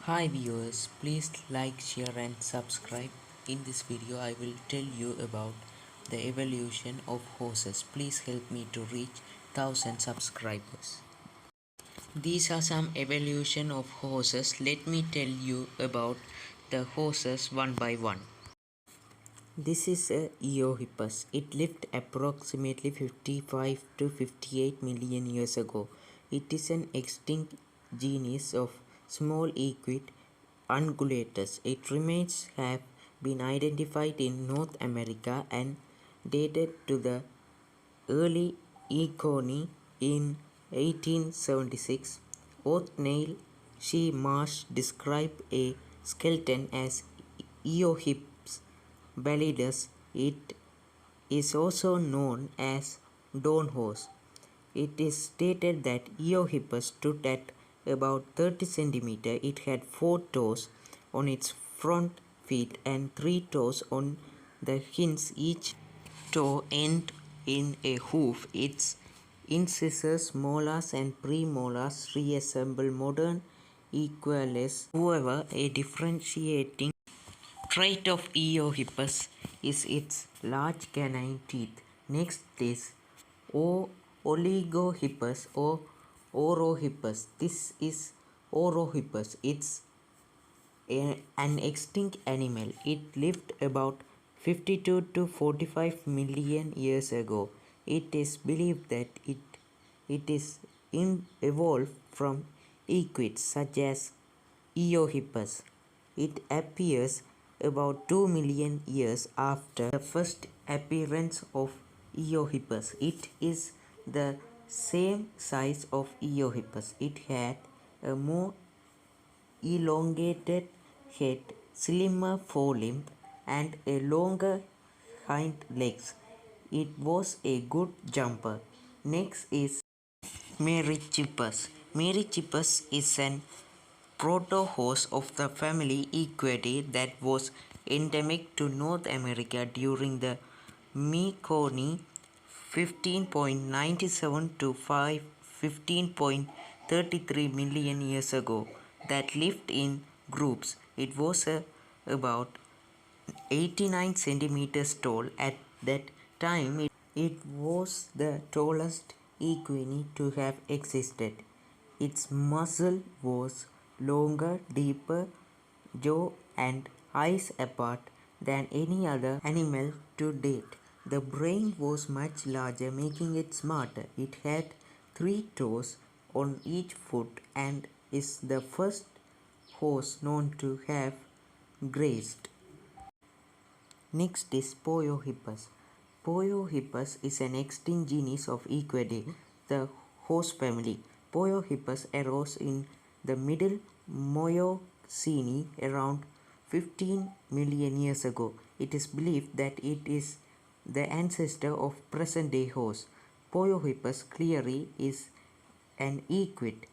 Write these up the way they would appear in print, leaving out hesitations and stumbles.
Hi viewers, please like, share and subscribe. In this video I will tell you about the evolution of horses. Please help me to reach 1000 subscribers. These are some evolution of horses. Let me tell you about the horses one by one. This is a Eohippus. It lived approximately 55 to 58 million years ago. It is an extinct genus of small equid ungulators. Its remains have been identified in North America and dated to the early Eocene in 1876. Othniel C. Marsh described a skeleton as Eohippus validus. It is also known as dawn horse. It is stated that Eohippus stood at about 30 centimeters. It had 4 toes on its front feet and 3 toes on the hinge. Each toe end in a hoof. Its incisors, molars and premolars resemble modern equales. However, a differentiating trait of Eohippus is its large canine teeth. Next is Oligohippus or Orohippus. This is Orohippus. It's an extinct animal. It lived about 52 to 45 million years ago. It is believed that it is evolved from equids such as Eohippus. It appears about 2 million years after the first appearance of Eohippus. It is the same size of Eohippus. It had a more elongated head, slimmer forelimb, and a longer hind legs. It was a good jumper. Next is Merychippus. Merychippus is an proto-horse of the family Equidae that was endemic to North America during the Miocene 15.97 to 15.33 million years ago, that lived in groups. It was about 89 centimeters tall. At that time, it was the tallest equine to have existed. Its muzzle was longer, deeper jaw and eyes apart than any other animal to date. The brain was much larger, making it smarter. It had 3 toes on each foot and is the first horse known to have grazed. Next is Poiohippus. Poiohippus is an extinct genus of Equidae, the horse family. Poiohippus arose in the middle Miocene around 15 million years ago. It is believed that it is the ancestor of present-day horse. Poiohippus clearly is an equid.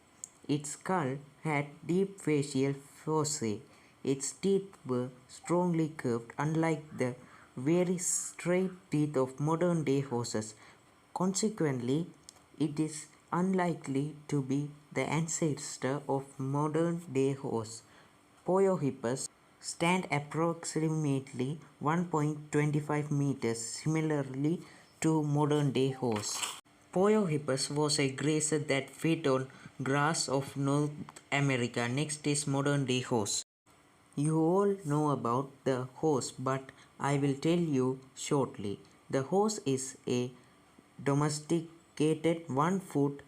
Its skull had deep facial fossae. Its teeth were strongly curved, unlike the very straight teeth of modern-day horses. Consequently, it is unlikely to be the ancestor of modern-day horse. Poiohippus stand approximately 1.25 meters, similarly to modern-day horse. Poiohippus was a grazer that fed on grass of North America. Next is modern-day horse. You all know about the horse, but I will tell you shortly. The horse is a domesticated one-foot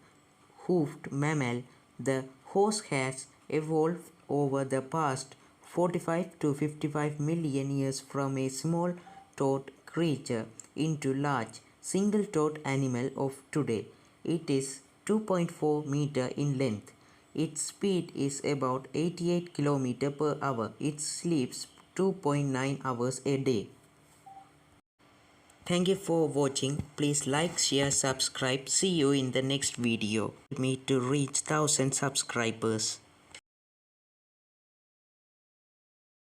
hoofed mammal. The horse has evolved over the past 45 to 55 million years from a small toed creature into large single-toed animal of today. It is 2.4 meter in length. Its speed is about 88 km per hour. It sleeps 2.9 hours a day. Thank you for watching. Please like, share, subscribe. See you in the next video. Me to reach 1000 subscribers.